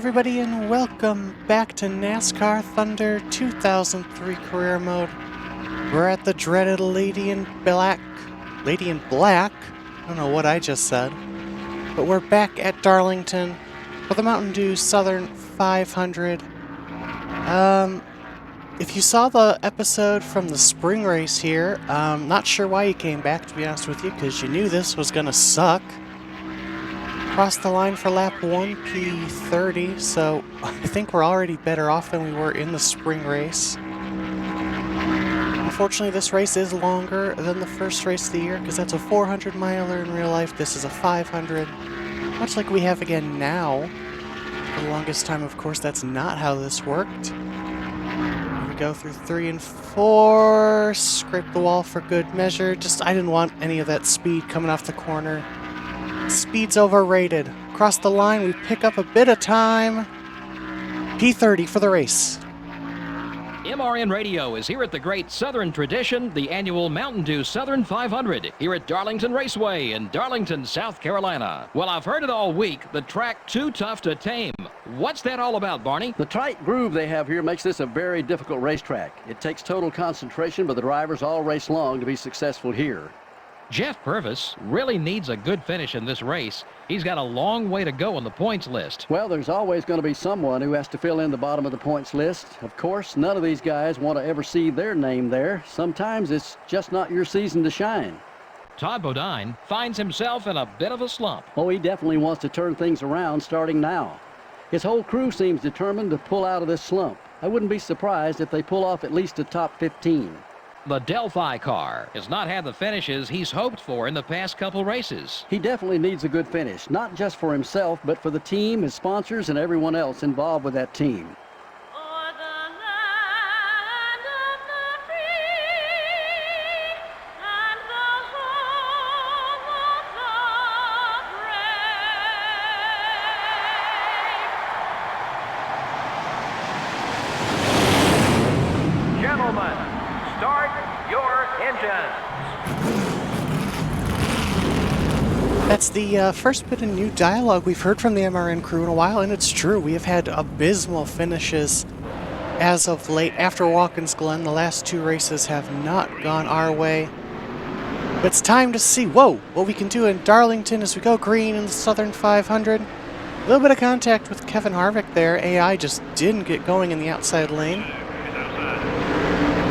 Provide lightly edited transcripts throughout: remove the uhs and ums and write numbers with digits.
everybody, and welcome back to NASCAR Thunder 2003 Career Mode. We're at the dreaded Lady in Black. I don't know what I just said. But we're back at Darlington for the Mountain Dew Southern 500. If you saw the episode from the spring race here, not sure why you came back, to be honest with you, because you knew this was gonna suck. Crossed the line for lap 1, P30, so I think we're already better off than we were in the spring race. Unfortunately, this race is longer than the first race of the year, because that's a 400 miler in real life. This is a 500, much like we have again now. For the longest time, of course, that's not how this worked. Here we go through 3 and 4, scrape the wall for good measure. I didn't want any of that speed coming off the corner. Speed's overrated. Across the line, we pick up a bit of time. P30 for the race. MRN Radio is here at the great Southern tradition, the annual Mountain Dew Southern 500, here at Darlington Raceway in Darlington, South Carolina. Well, I've heard it all week, the track too tough to tame. What's that all about, Barney? The tight groove they have here makes this a very difficult racetrack. It takes total concentration, but the drivers all race long to be successful here. Jeff Purvis really needs a good finish in this race. He's got a long way to go on the points list. Well, there's always going to be someone who has to fill in the bottom of the points list. Of course, none of these guys want to ever see their name there. Sometimes it's just not your season to shine. Todd Bodine finds himself in a bit of a slump. Oh, he definitely wants to turn things around starting now. His whole crew seems determined to pull out of this slump. I wouldn't be surprised if they pull off at least a top 15. The Delphi car has not had the finishes he's hoped for in the past couple races. He definitely needs a good finish, not just for himself, but for the team, his sponsors, and everyone else involved with that team. That's the first bit of new dialogue we've heard from the MRN crew in a while, and it's true. We have had abysmal finishes as of late. After Watkins Glen, the last 2 races have not gone our way. But it's time to see, what we can do in Darlington as we go green in the Southern 500. A little bit of contact with Kevin Harvick there. AI just didn't get going in the outside lane.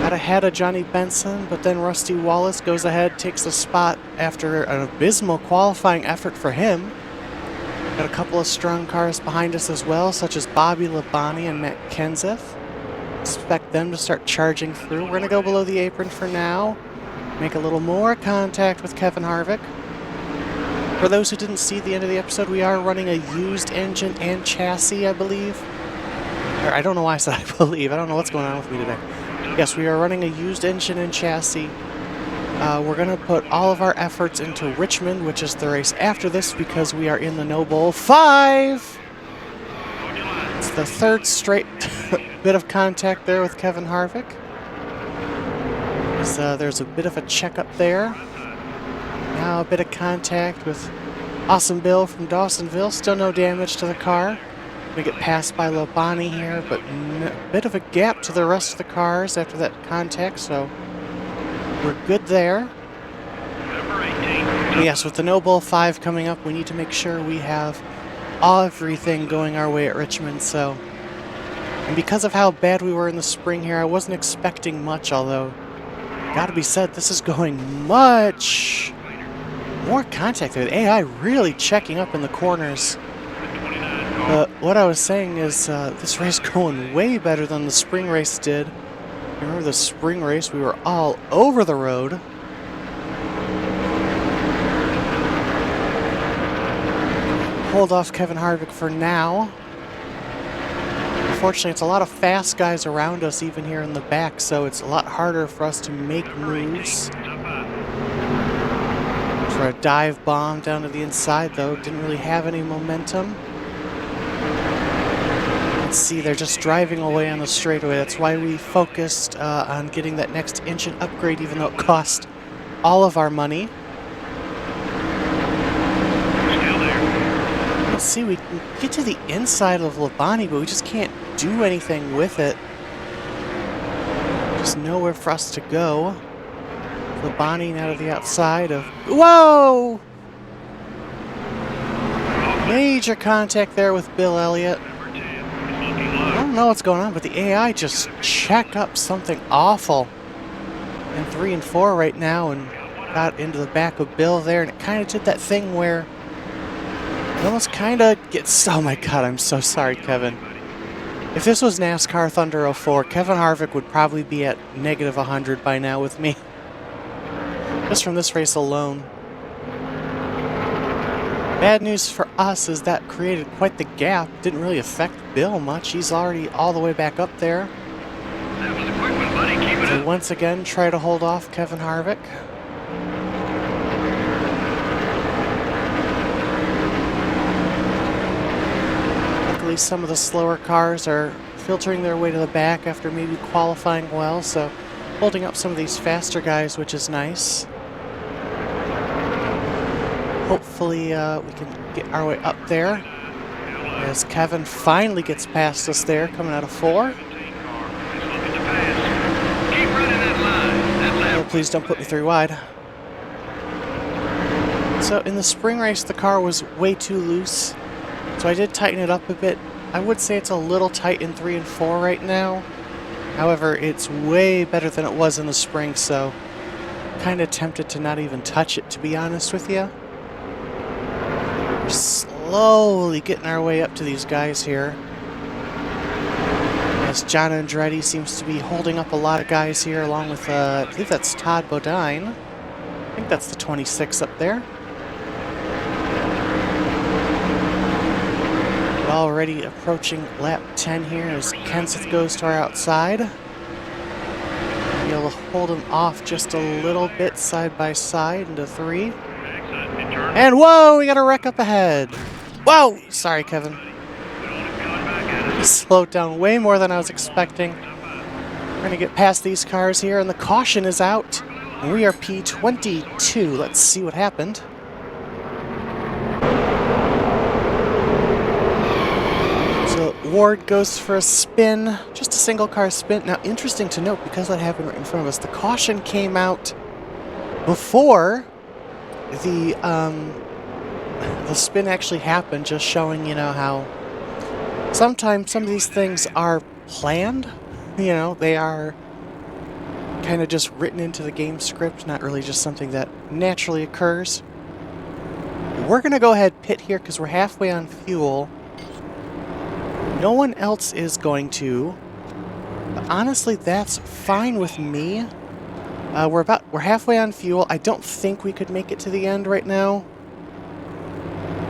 Got ahead of Johnny Benson, but then Rusty Wallace goes ahead, takes a spot after an abysmal qualifying effort for him. Got a couple of strong cars behind us as well, such as Bobby Labonte and Matt Kenseth. Expect them to start charging through. We're going to go below the apron for now. Make a little more contact with Kevin Harvick. For those who didn't see the end of the episode, we are running a used engine and chassis, I believe. Or I don't know why I said I believe. I don't know what's going on with me today. Yes, we are running a used engine and chassis. We're going to put all of our efforts into Richmond, which is the race after this, because we are in the No Bowl 5. It's the 3rd straight bit of contact there with Kevin Harvick. There's a bit of a checkup there. Now a bit of contact with Awesome Bill from Dawsonville. Still no damage to the car. We get passed by Labonte here, but a bit of a gap to the rest of the cars after that contact, so we're good there. Yes, with the No Bowl 5 coming up, we need to make sure we have everything going our way at Richmond, and because of how bad we were in the spring here, I wasn't expecting much, although, gotta be said, this is going much more contact there. The AI really checking up in the corners. What I was saying is this race going way better than the spring race did. Remember the spring race? We were all over the road. Hold off Kevin Harvick for now. Unfortunately, it's a lot of fast guys around us even here in the back, so it's a lot harder for us to make moves. For a dive bomb down to the inside, though, didn't really have any momentum. See, they're just driving away on the straightaway. That's why we focused on getting that next engine upgrade, even though it cost all of our money. Let's see, we can get to the inside of Labonte, but we just can't do anything with it. There's nowhere for us to go. Labonte now to the outside of... Whoa! Major contact there with Bill Elliott. I don't know what's going on, but the AI just checked up something awful. In 3 and 4 right now and got into the back of Bill there, and it kind of did that thing where it almost kind of gets... Oh my god, I'm so sorry, Kevin. If this was NASCAR Thunder 04, Kevin Harvick would probably be at negative 100 by now with me. Just from this race alone. Bad news for us is that created quite the gap. Didn't really affect Bill much. He's already all the way back up there. That was a quick one, buddy. Keep it So up. once again, try to hold off Kevin Harvick. Luckily, some of the slower cars are filtering their way to the back after maybe qualifying well, so holding up some of these faster guys, which is nice. Hopefully, we can get our way up there as Kevin finally gets past us there, coming out of 4. Oh, please don't put me 3 wide. So in the spring race, the car was way too loose, so I did tighten it up a bit. I would say it's a little tight in 3 and 4 right now. However, it's way better than it was in the spring, so kind of tempted to not even touch it, to be honest with you. We're slowly getting our way up to these guys here. As John Andretti seems to be holding up a lot of guys here, along with, I believe that's Todd Bodine. I think that's the 26 up there. We're already approaching lap 10 here as Kenseth goes to our outside. Be able to hold him off just a little bit side by side into 3. And whoa, we got a wreck up ahead. Whoa, sorry, Kevin. Slowed down way more than I was expecting. We're going to get past these cars here, and the caution is out. And we are P22. Let's see what happened. So Ward goes for a spin, just a single car spin. Now, interesting to note, because that happened right in front of us, the caution came out before the spin actually happened, just showing, you know, how sometimes some of these things are planned. You know, they are kind of just written into the game script, not really just something that naturally occurs. We're going to go ahead pit here because we're halfway on fuel. No one else is going to. But honestly, that's fine with me. We're halfway on fuel. I don't think we could make it to the end right now.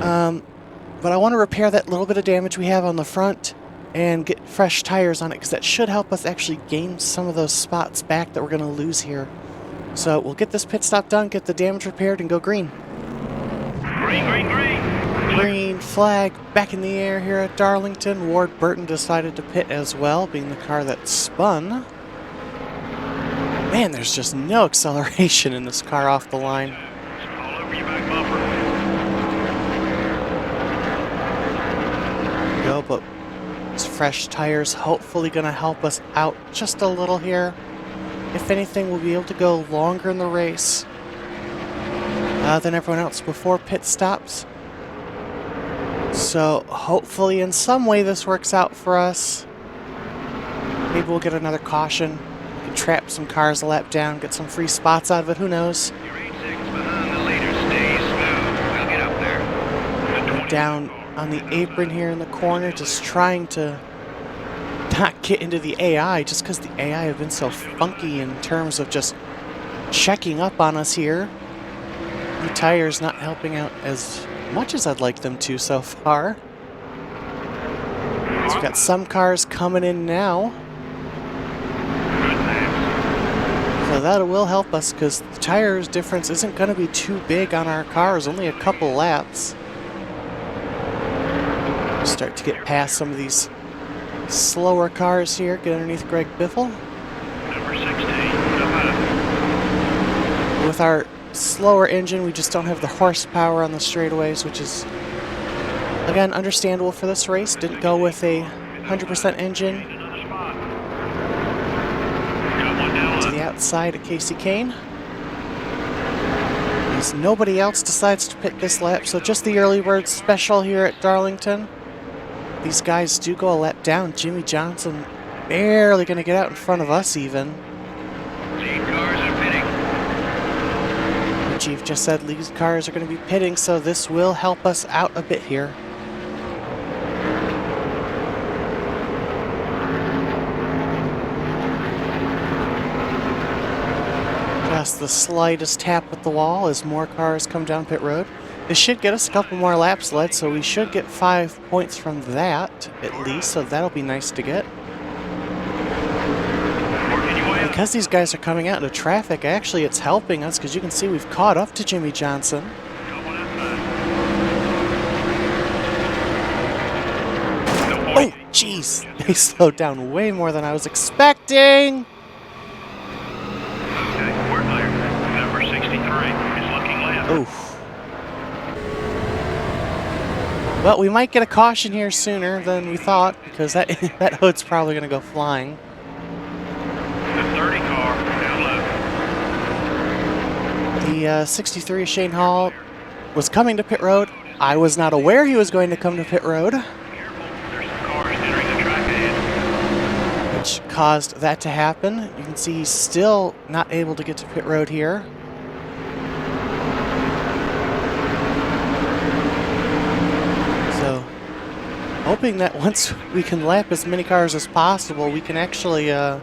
But I want to repair that little bit of damage we have on the front and get fresh tires on it, because that should help us actually gain some of those spots back that we're going to lose here. So we'll get this pit stop done, get the damage repaired, and go green. Green, green, green. Green flag back in the air here at Darlington. Ward Burton decided to pit as well, being the car that spun. Man, there's just no acceleration in this car off the line. All over your back bumper. Go, but these fresh tires hopefully going to help us out just a little here. If anything, we'll be able to go longer in the race than everyone else before pit stops. So hopefully in some way this works out for us. Maybe we'll get another caution. We can trap some cars a lap down, get some free spots out of it, who knows. You're 8 seconds behind the leader. Stay smooth. We'll get up there. Down on the apron here in the corner, just trying to not get into the AI, just because the AI have been so funky in terms of just checking up on us here. The tires not helping out as much as I'd like them to so far. So we've got some cars coming in now. So that will help us, because the tires difference isn't going to be too big on our cars, only a couple laps. Start to get past some of these slower cars here, get underneath Greg Biffle. Number 16. Up high. With our slower engine, we just don't have the horsepower on the straightaways, which is Again, understandable for this race. Didn't go with a 100% engine. To the outside at Casey Kane. As nobody else decides to pit this lap, so just the early bird special here at Darlington. These guys do go a lap down. Jimmy Johnson barely going to get out in front of us even. Lead cars are pitting. The chief just said lead cars are going to be pitting, so this will help us out a bit here. Just the slightest tap with the wall as more cars come down pit road. This should get us a couple more laps led, so we should get 5 points from that, at least, so that'll be nice to get. Because these guys are coming out into traffic, actually it's helping us, because you can see we've caught up to Jimmy Johnson. Oh, jeez! They slowed down way more than I was expecting! Okay, we're clear. Number 63 is looking left. Oof. Well, we might get a caution here sooner than we thought, because that that hood's probably going to go flying. The 30 car down low. The 63 Shane Hall was coming to pit road. I was not aware he was going to come to pit road, Careful, there's some cars entering the track ahead. which caused that to happen. You can see he's still not able to get to pit road here. So, hoping that once we can lap as many cars as possible, we can actually have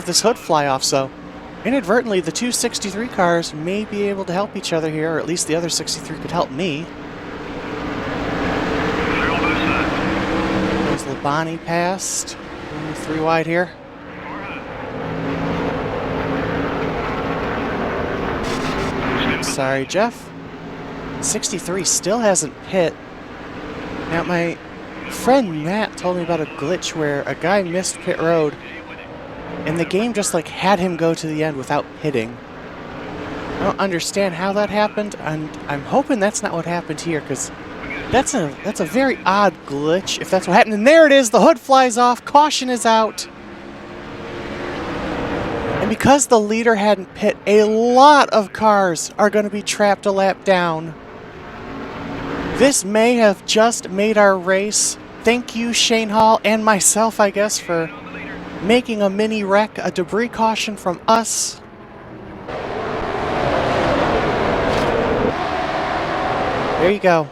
this hood fly off. So, inadvertently, the two 63 cars may be able to help each other here, or at least the other 63 could help me. Clear on both sides. There's Labani passed. Only 3 wide here. Car high. Sorry, Jeff. 63 still hasn't pit. Now, my friend Matt told me about a glitch where a guy missed pit road, and the game just like had him go to the end without pitting. I don't understand how that happened, and I'm hoping that's not what happened here, because that's a very odd glitch if that's what happened. And there it is, the hood flies off, caution is out. And because the leader hadn't pit, a lot of cars are going to be trapped a lap down. This may have just made our race. Thank you, Shane Hall, and myself, I guess, for making a mini wreck, a debris caution from us. There you go.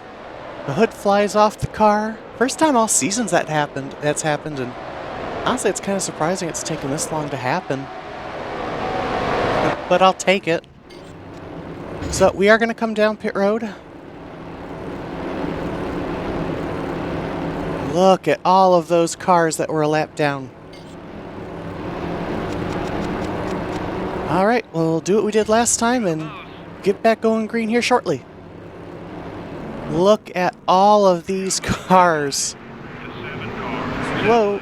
The hood flies off the car. First time all seasons that's happened, and honestly, it's kind of surprising it's taken this long to happen. But I'll take it. So we are going to come down pit road. Look at all of those cars that were a lap down. Alright, we'll do what we did last time and get back going green here shortly. Look at all of these cars. Whoa.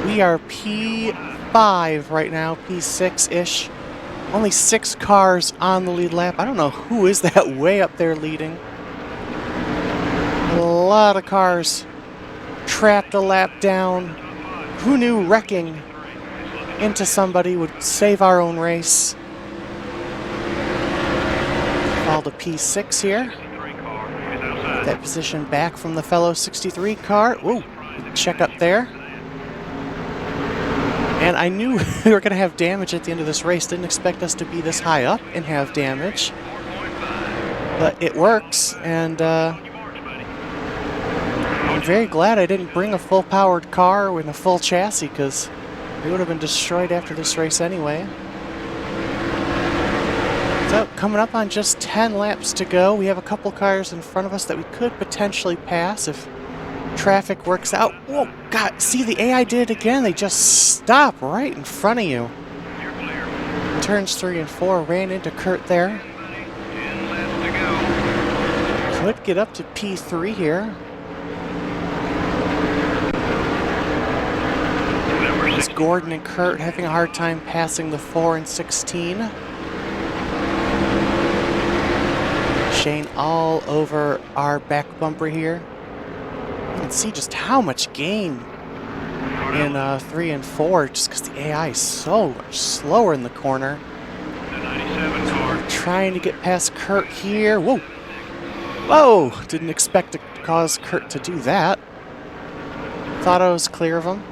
We are P5 right now, P6-ish. Only 6 cars on the lead lap. I don't know who is that way up there leading. A lot of cars trapped a lap down. Who knew wrecking into somebody would save our own race? Fall to P6 here. Get that position back from the fellow 63 car. Ooh, check up there. And I knew we were going to have damage at the end of this race. Didn't expect us to be this high up and have damage. But it works, and I'm very glad I didn't bring a full-powered car with a full chassis, because we would have been destroyed after this race anyway. So, coming up on just 10 laps to go. We have a couple cars in front of us that we could potentially pass if traffic works out. Oh, God, see, the AI did it again. They just stop right in front of you. Turns 3 and 4, ran into Kurt there. Could get up to P3 here. It's Gordon and Kurt having a hard time passing the 4 and 16. Shane all over our back bumper here. You can see just how much gain in 3 and 4, just because the AI is so much slower in the corner. The 97 car. Trying to get past Kurt here. Whoa! Whoa! Didn't expect to cause Kurt to do that. Thought I was clear of him.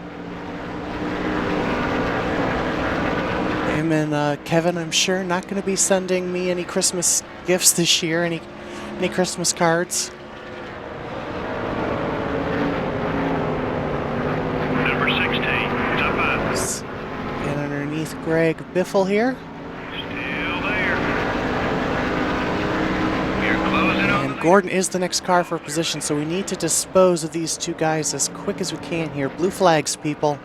Him and Kevin, I'm sure, not going to be sending me any Christmas gifts this year, any Christmas cards. Number 16. Top 5. Get underneath Greg Biffle here. Still there. We're closing on. And Gordon is the next car for position, so we need to dispose of these two guys as quick as we can here. Blue flags, people.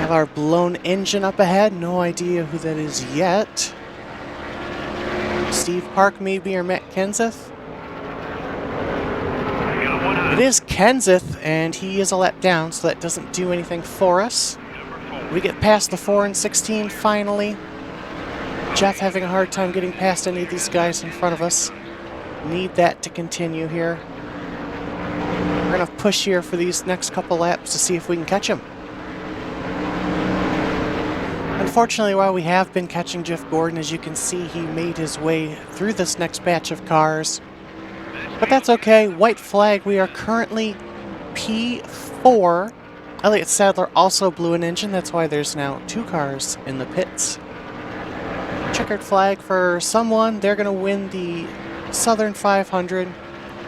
Have our blown engine up ahead. No idea who that is yet. Steve Park maybe, or Matt Kenseth. We got one high. It is Kenseth, and he is a lap down, so that doesn't do anything for us. Number 4. We get past the 4 and 16 finally. Jeff having a hard time getting past any of these guys in front of us. Need that to continue here. We're going to push here for these next couple laps to see if we can catch him. Unfortunately, while we have been catching Jeff Gordon, as you can see, he made his way through this next batch of cars. But that's okay. White flag. We are currently P4. Elliott Sadler also blew an engine. That's why there's now 2 cars in the pits. Checkered flag for someone. They're going to win the Southern 500.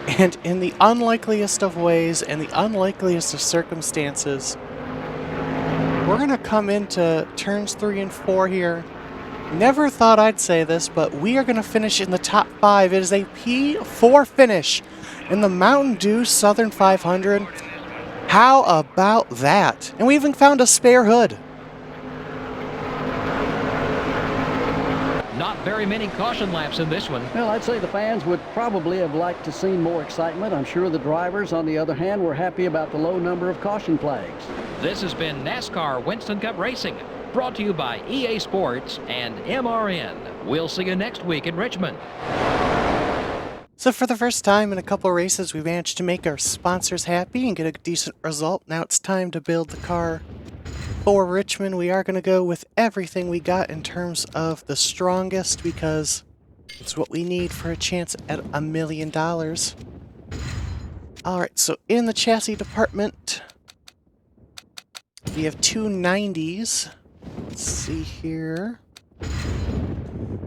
And in the unlikeliest of ways and the unlikeliest of circumstances, we're going to come into turns 3 and 4 here. Never thought I'd say this, but we are going to finish in the top 5. It is a P4 finish in the Mountain Dew Southern 500. How about that? And we even found a spare hood. Not very many caution laps in this one. Well, I'd say the fans would probably have liked to see more excitement. I'm sure the drivers, on the other hand, were happy about the low number of caution flags. This has been NASCAR Winston Cup Racing, brought to you by EA Sports and MRN. We'll see you next week in Richmond. So for the first time in a couple races, we managed to make our sponsors happy and get a decent result. Now it's time to build the car for Richmond. We are going to go with everything we got in terms of the strongest, because it's what we need for a chance at $1 million. Alright, so in the chassis department, we have 2 90s. Let's see here.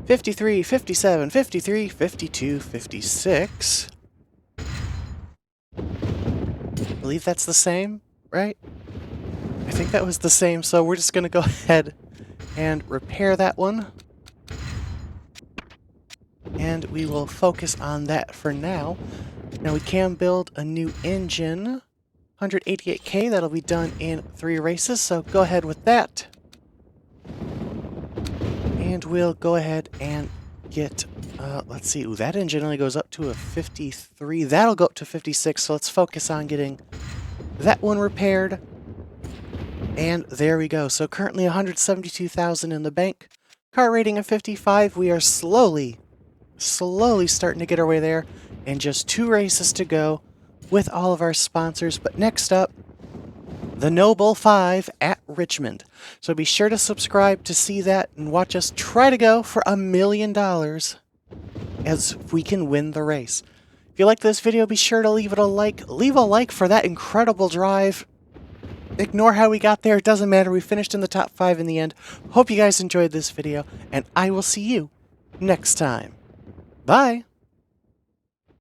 53, 57, 53, 52, 56. I believe that's the same, right? I think that was the same, so we're just going to go ahead and repair that one. And we will focus on that for now. Now we can build a new engine. 188K, that'll be done in 3 races, so go ahead with that. And we'll go ahead and get, let's see, ooh, that engine only goes up to a 53. That'll go up to 56, so let's focus on getting that one repaired. And there we go. So currently 172,000 in the bank. Car rating of 55. We are slowly starting to get our way there. And just 2 races to go with all of our sponsors. But next up, the Noble 5 at Richmond. So be sure to subscribe to see that and watch us try to go for $1 million as we can win the race. If you like this video, be sure to leave it a like. Leave a like for that incredible drive. Ignore how we got there. It doesn't matter. We finished in the top 5 in the end. Hope you guys enjoyed this video, and I will see you next time. Bye!